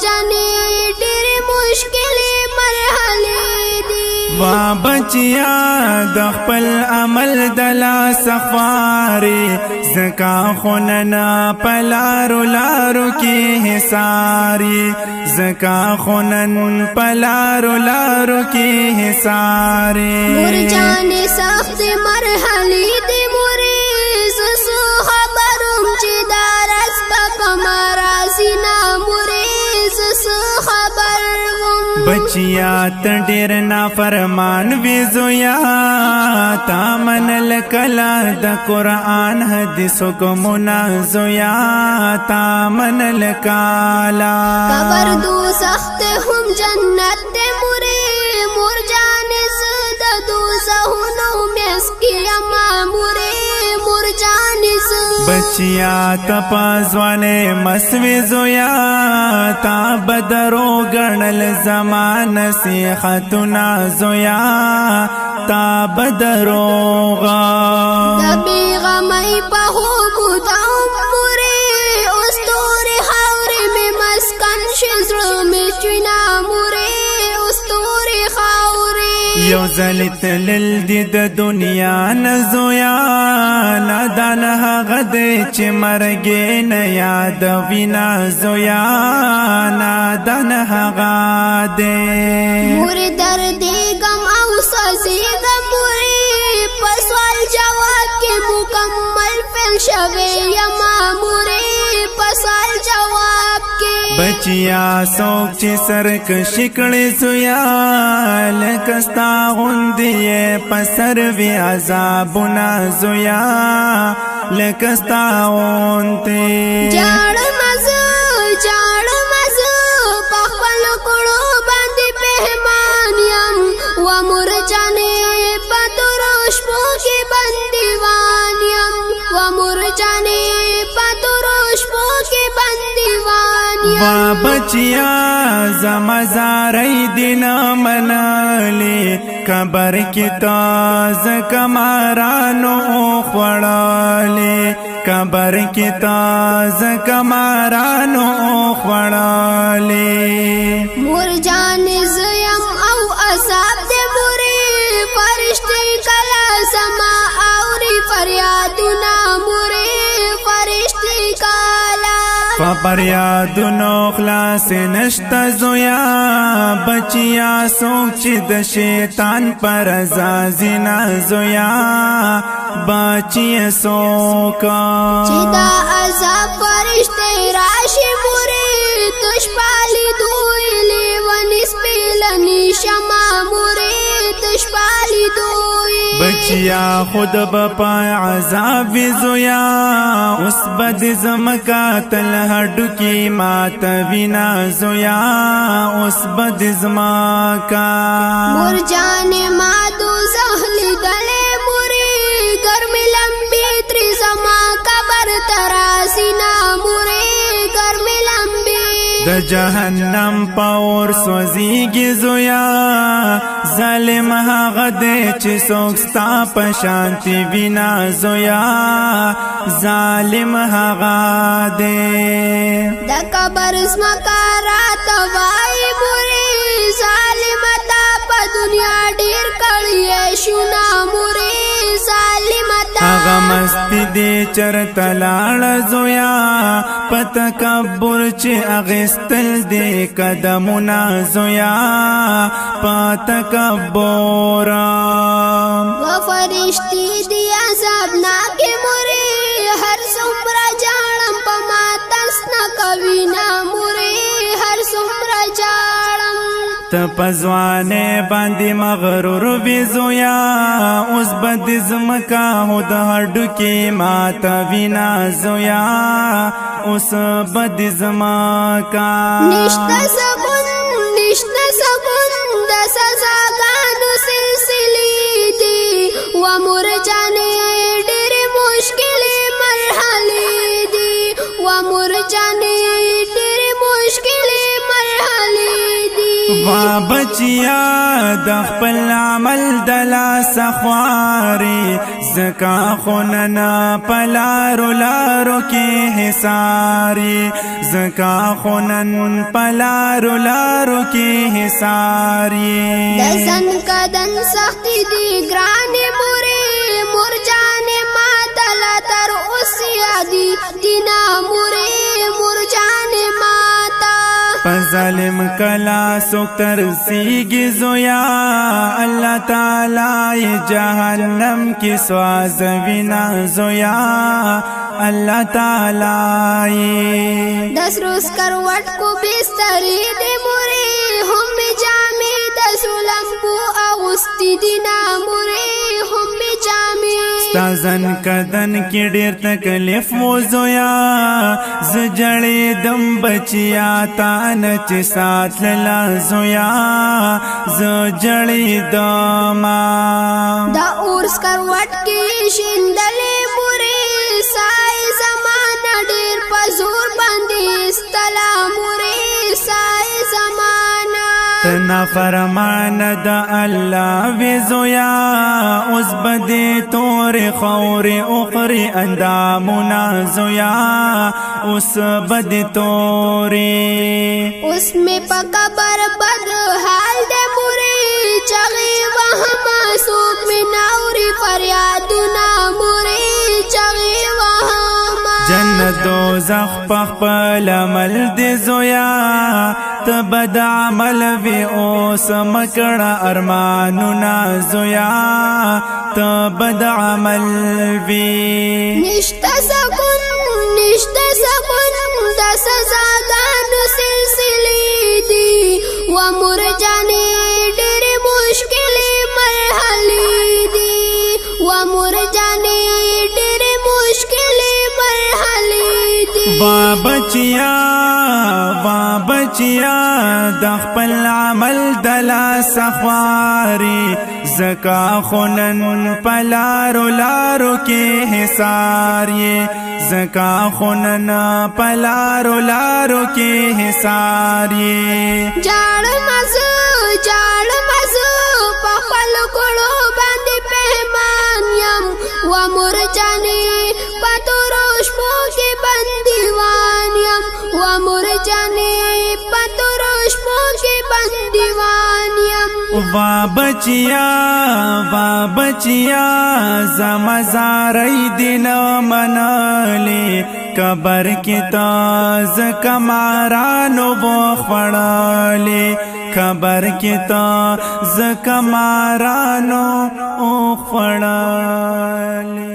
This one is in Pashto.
جانې ډېر مشکل مرحله دي وا بچیا د خپل عمل دلا سخواري زکا خوننا پلارو لارو کی حساری زکا خونن پلارو لارو کی حساری مور جانې سخت مرحله دي مورې سسو خبروم چې دارس پکمرازي نا مورې سسو خبر بچیا تډیر نا فرمان ویزویا تا من لکلا د قرآن حدیث کومنا زویا تا من لکالا قبر دو سخت هم جنت دے مورے مور جانے زد دو سہنو مسکی اما مورے مور جانے زد بچیا تپازوانے مسوی زویا تا بدرو گنل زمان نصیحتنا زویا تا بدروغا دبی غمی پہو مدام مورے استوری خاوری میں مسکن شزر میں چوینا مورے استوری خاوری یو زلت للدی د دنیا نزویا نادان هغه دی چې مرګې نه یاد وینا زویا نادان هغه دی مور درد غم او سازی غم مورې په سوال جواب کې مکمل فعل شوی یما مورې په سوال جواب کې بچیا سوک چې سرک شکړې زویا لکستا غوندې پسر وی عذابنا زویا لکستا غوندې جاړ مزه په خپل کړو باندې پهمان یم و مور جانې په تورش پو کې بندیوان یم و مور جانې په تورش پو کې بندیوان یم وا بچیا زمزاری دین منالی قبر کی تاز کمارانو خوڑالی قبر کی تاز کمارانو خوڑالی مور جانې زیم او عذاب دې مورې فرشتي کلا سما اوري فریادونه مورې فرشتي کلا فریادونو خلاص نشتا زویا بچیا سوک چې د شیطان پر ازازینا زویا بچیا سوکا چې دا عذاب فرشتي راشي مورې تشپالي دوی لیونی سپیلنی شما مورې تشپالي دوی بچیا خود بپا عذاب زویا اس بد زمکا تل ہڈو کی مات وینا زویا اس بد زمکا مور جانے مادو زہلی دلے موری گرمی لمبی تری زما قبر تراسینا موری گرمی لمبی د جہنم پاور سوزیگی زویا ظالم هغه دی چې څوک ستا په شانتي وینا زویا ظالم هغه دی د قبر زمکا راته وای مورې ظالم تا په دنیا ډیر کړی شونا مورې ظالم تا هغه مستی دی چرته لاړ زویا په تکبر چې اغستل دی قدمونه زویا په تکبر و فرشتي دی عذاب ناکې مورې هر څومره جاړم په ما تس نه کوي نه مورې هر څومره جاړم ته پزوانه باندې مغرور وی زویا اوس بد زمکا هو د هډو کې ماته وینا زویا اوس بد زمکا نشته سکون د سزاګانو سلسلې دي و مور جانې ډېر مشکل مرحله دي و مور جانې ډېر مشکل مرحله دي وا بچیا د خپل عمل دلا سخواري زکا خوننا پلارو لارو کی حساری زکا خونن پلارو لارو کی حساری دزن کدن سختی دی گرانی موری مرجانی ماتلا تر اسی یادی دینا موری مرجانی ماتا ظالم کلا سکتر سیگی زویا اللہ تعالی جہنم کی سوازوینا زویا اللہ تعالی دس روز کروٹ کو بستری دی موری ہم جامی دس لمبو اغسطی دینا موری ہم جامی ستازن کدن کی ډیر تکلیف مو زویا زجړې دم بچیا تان چې سات لا زویا زجړې دما دا اورس کروٹ کی شندلې مورې سای زمانہ ډیر پزور باندې استلا مورې سای زمانہ تنا فرمان دا اللہ وی زویا اس بدی تور خور اخری اندامنا زویا اس بدی توری اس میں پکا بربد حال دے موری چغی وہاں سوک میں ناوری فریادنا موری چغی وہاں جنت دوزخ پخپل عمل دی زویا تبد عمل وی اوس مکڑا ارمانونا زویا تبد عمل وی نشتا سکون دا سزاگانو سلسلی دی ومرجانی ڈیر مشکلی مرحلی دی ومرجانی ڈیر مشکلی مرحلی دی بچیا د خپل عمل دلا سخواری زکا خونن پلارو لارو کی حساری زکا خونن پلارو لارو کی حساری جاڑ مزو پخپل کڑو باندی پہمان یم ومرجانی پتروش پو کی بندیوان یم ومرجانی پتروش پو کی بندیوان یم وا بچیا زمزاری دین منالی قبر کی تاز کمارانو بخوڑالی قبر کی تاز کمارانو بخوڑالی